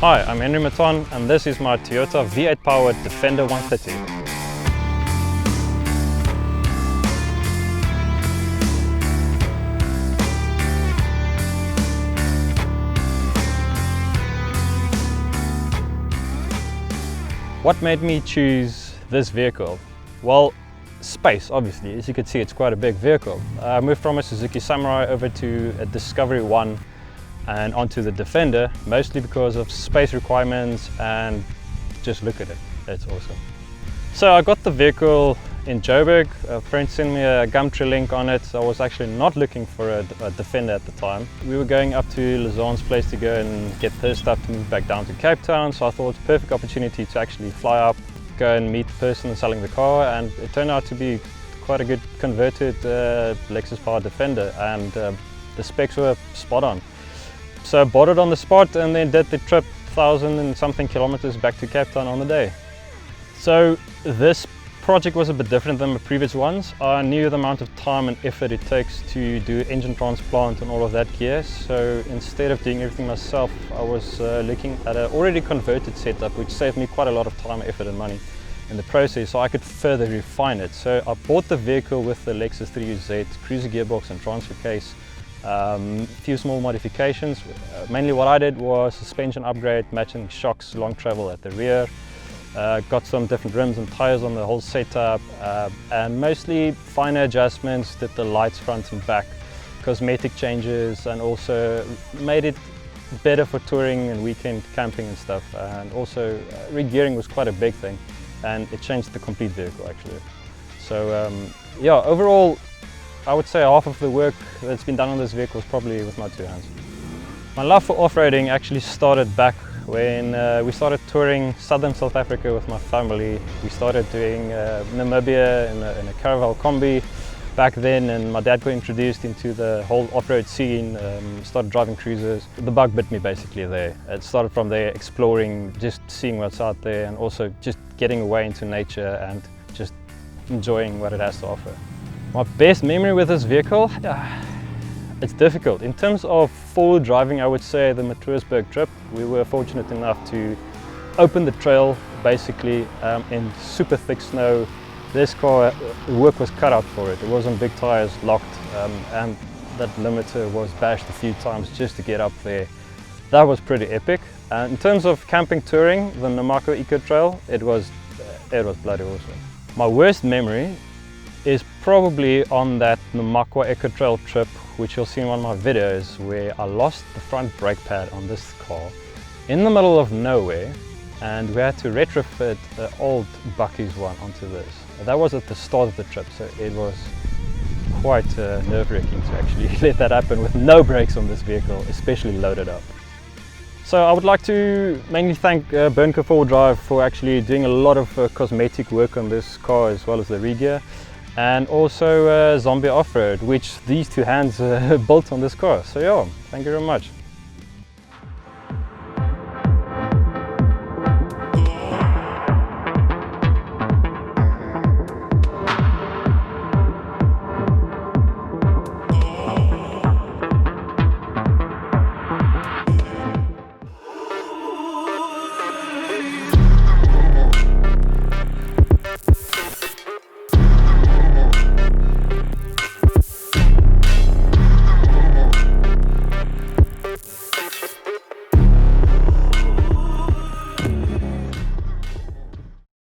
Hi, I'm Hendri and this is my Toyota V8 powered Defender 130. What made me choose this vehicle? Well, space, obviously. As you can see, it's quite a big vehicle. I moved from a Suzuki Samurai over to a Discovery 1 and onto the Defender, mostly because of space requirements and just look at it, it's awesome. So I got the vehicle in Joburg. A friend sent me a Gumtree link on it. I was actually not looking for a Defender at the time. We were going up to Lazar's place to go and get their stuff to move back down to Cape Town, so I thought it's a perfect opportunity to actually fly up, go and meet the person selling the car, and it turned out to be quite a good converted Lexus powered Defender, and the specs were spot on. So I bought it on the spot and then did the trip 1,000 and something kilometers back to Cape Town on the day. So this project was a bit different than the previous ones. I knew the amount of time and effort it takes to do engine transplant and all of that gear. So instead of doing everything myself, I was looking at an already converted setup, which saved me quite a lot of time, effort and money in the process, so I could further refine it. So I bought the vehicle with the Lexus 3UZ cruiser gearbox and transfer case. Few small modifications. Mainly what I did was suspension upgrade, matching shocks, long travel at the rear. Got some different rims and tires on the whole setup, and mostly finer adjustments, did the lights front and back, cosmetic changes, and also made it better for touring and weekend camping and stuff. And also re-gearing was quite a big thing, and it changed the complete vehicle actually. So yeah, overall I would say half of the work that's been done on this vehicle is probably with my two hands. My love for off-roading actually started back when we started touring southern South Africa with my family. We started doing Namibia in a caravel combi back then, and my dad got introduced into the whole off-road scene, started driving cruisers. The bug bit me basically there. It started from there, exploring, just seeing what's out there, and also just getting away into nature and just enjoying what it has to offer. My best memory with this vehicle, it's difficult. In terms of full driving, I would say the Matruisburg trip. We were fortunate enough to open the trail basically in super thick snow. This car, the work was cut out for it. It was on big tires, locked, and that limiter was bashed a few times just to get up there. That was pretty epic. In terms of camping touring, the Namako Eco Trail, it was bloody awesome. My worst memory is probably on that Namako Eco Trail trip, which you'll see in one of my videos, where I lost the front brake pad on this car in the middle of nowhere, and we had to retrofit the old Bucky's one onto this. That was at the start of the trip, so it was quite nerve-wracking to actually let that happen with no brakes on this vehicle, especially loaded up. So I would like to mainly thank Bernke 4Drive for actually doing a lot of cosmetic work on this car, as well as the re-gear, and also Zombie Offroad, which these two hands built on this car. So yeah, thank you very much.